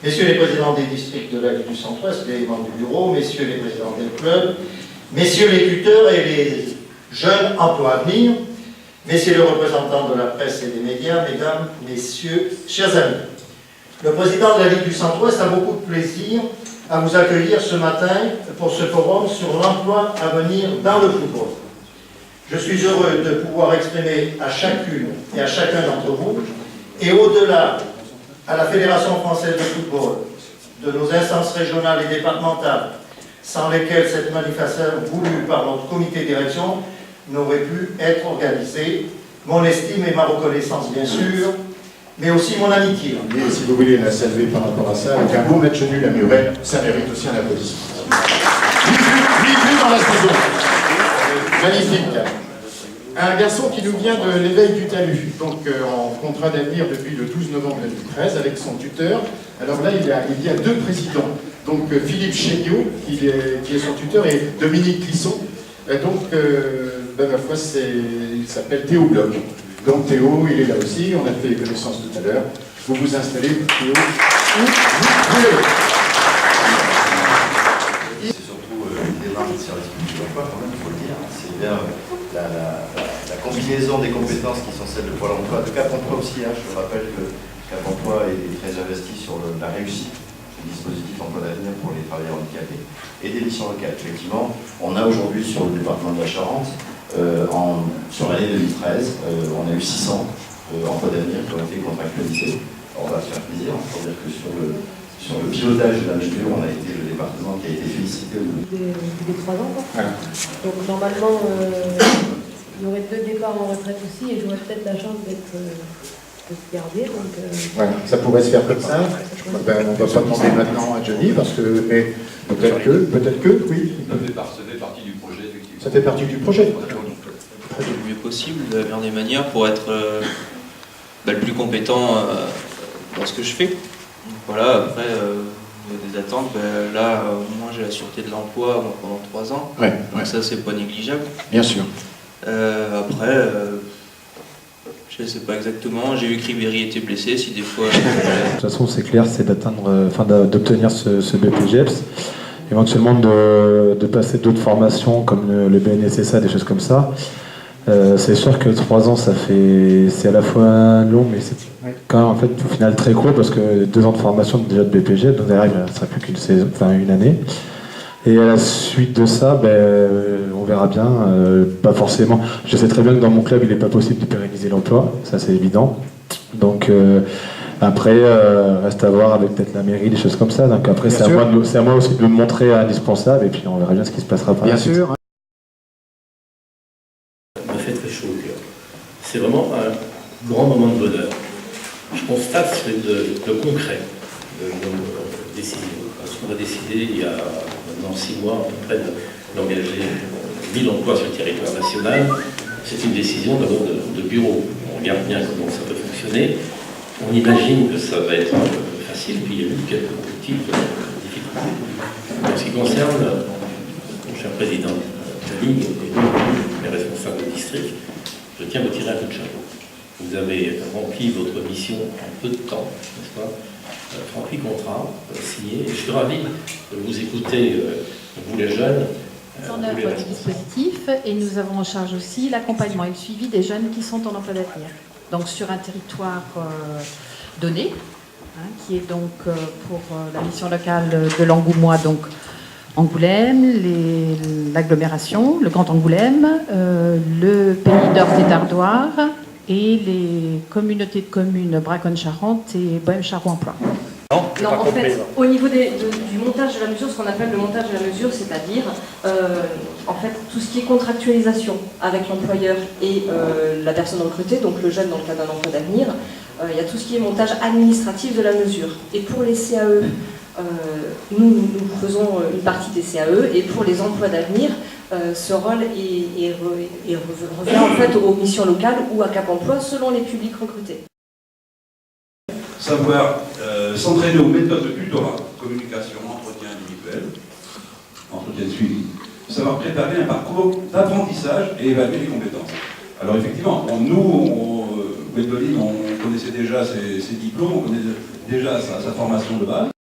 messieurs les présidents des districts de la Ligue du Centre-Ouest, les membres du bureau, messieurs les présidents des clubs, messieurs les tuteurs et les jeunes emplois à venir, messieurs les représentants de la presse et des médias, mesdames, messieurs, chers amis. Le président de la Ligue du Centre-Ouest a beaucoup de plaisir à vous accueillir ce matin pour ce forum sur l'emploi à venir dans le football. Je suis heureux de pouvoir exprimer à chacune et à chacun d'entre vous, et au-delà, à la Fédération française de football, de nos instances régionales et départementales, sans lesquelles cette manifestation voulue par notre comité de direction n'aurait pu être organisée, mon estime et ma reconnaissance bien sûr, mais aussi mon amitié. Et si vous voulez la saluer par rapport à ça, avec un beau match nul à Muret, ça mérite aussi un applaudissement. 8 buts dans la saison. Magnifique. Un garçon qui nous vient de l'éveil du talus, donc en contrat d'avenir depuis le 12 novembre 2013 avec son tuteur. Alors là, il y a deux présidents, donc Philippe Chéniaud, qui est son tuteur, et Dominique Clisson. Et donc, ma foi, il s'appelle Théo Bloch. Donc Théo, il est là aussi, on a fait connaissance tout à l'heure. Vous vous installez, Théo. C'est surtout une démarche de service public de l'emploi, quand même, il faut le dire. C'est bien la combinaison des compétences qui sont celles de Pôle emploi, de Cap emploi aussi. Je rappelle que Cap emploi est très investi sur la réussite du dispositif emploi d'avenir pour les travailleurs handicapés et des missions locales. Effectivement, on a aujourd'hui sur le département de la Charente, sur l'année 2013, on a eu 600 emplois d'avenir qui ont été contractualisés. Alors, on va se faire plaisir pour dire que sur le pilotage de la mesure, on a été le département qui a été félicité. Des 3 ans, quoi. Voilà. Donc normalement, il y aurait 2 départs en retraite aussi, et j'aurais peut-être la chance d'être gardée. Voilà, ça pourrait se faire comme ça. Ben, on ne va pas demander maintenant à Johnny, parce que, mais peut-être que, oui. Ça fait partie du projet, effectivement. Ça fait partie du projet. Le mieux possible, de la meilleure des manières, pour être le plus compétent dans ce que je fais. Donc voilà, après, il y a des attentes. Là, moi, j'ai la sûreté de l'emploi pendant 3 ans. Ouais, donc ça, c'est pas négligeable. bien sûr. Après, je ne sais pas exactement. J'ai vu que Ribéry était blessé. Si des fois. De toute façon, c'est clair, c'est d'obtenir ce BPGEPS. Éventuellement de passer d'autres formations comme le BNSSA, des choses comme ça. C'est sûr que 3 ans, c'est à la fois long, mais c'est quand même en fait au final très court parce que 2 ans de formation déjà de BPG, donc derrière il ne sera plus une année. Et à la suite de ça, on verra bien. Pas forcément. Je sais très bien que dans mon club, il n'est pas possible de pérenniser l'emploi, ça c'est évident. Donc après, reste à voir avec peut-être la mairie, des choses comme ça. Donc après, c'est à moi aussi de me montrer indispensable et puis on verra bien ce qui se passera par la suite. Bien sûr. Me fait très chaud au cœur. C'est vraiment un grand moment de bonheur. Je constate de concret de nos décisions. Parce qu'on a décidé il y a maintenant 6 mois à peu près d'engager 1000 emplois sur le territoire national. C'est une décision d'abord de bureau. On regarde bien comment ça peut fonctionner. On imagine que ça va être facile, puis il y a eu quelques petites difficultés. En ce qui concerne mon cher président de la Ligue et les responsables du district, je tiens à vous tirer un coup de chapeau. Vous avez rempli votre mission en peu de temps, n'est-ce pas? Rempli contrat, signé, et je suis ravi de vous écouter, vous les jeunes. On a un dispositif et nous avons en charge aussi l'accompagnement et le suivi des jeunes qui sont en emploi d'avenir. Donc sur un territoire donné, qui est donc pour la mission locale de l'Angoumois, donc Angoulême, l'agglomération, le Grand Angoulême, le pays d'Orthe et d'Ardoire et les communautés de communes Braconne-Charente et Bohème-Charroux Emploi. Non, en fait, au niveau du montage de la mesure, ce qu'on appelle le montage de la mesure, c'est-à-dire en fait tout ce qui est contractualisation avec l'employeur et la personne recrutée, donc le jeune dans le cadre d'un emploi d'avenir, il y a tout ce qui est montage administratif de la mesure. Et pour les CAE, nous faisons une partie des CAE, et pour les emplois d'avenir, ce rôle revient en fait aux missions locales ou à Cap Emploi selon les publics recrutés. Savoir s'entraîner aux méthodes de tutorat, communication, entretien individuel, entretien de suivi. Savoir préparer un parcours d'apprentissage et évaluer les compétences. Alors effectivement, Gwendoline, on connaissait déjà ses diplômes, on connaissait déjà sa formation de base.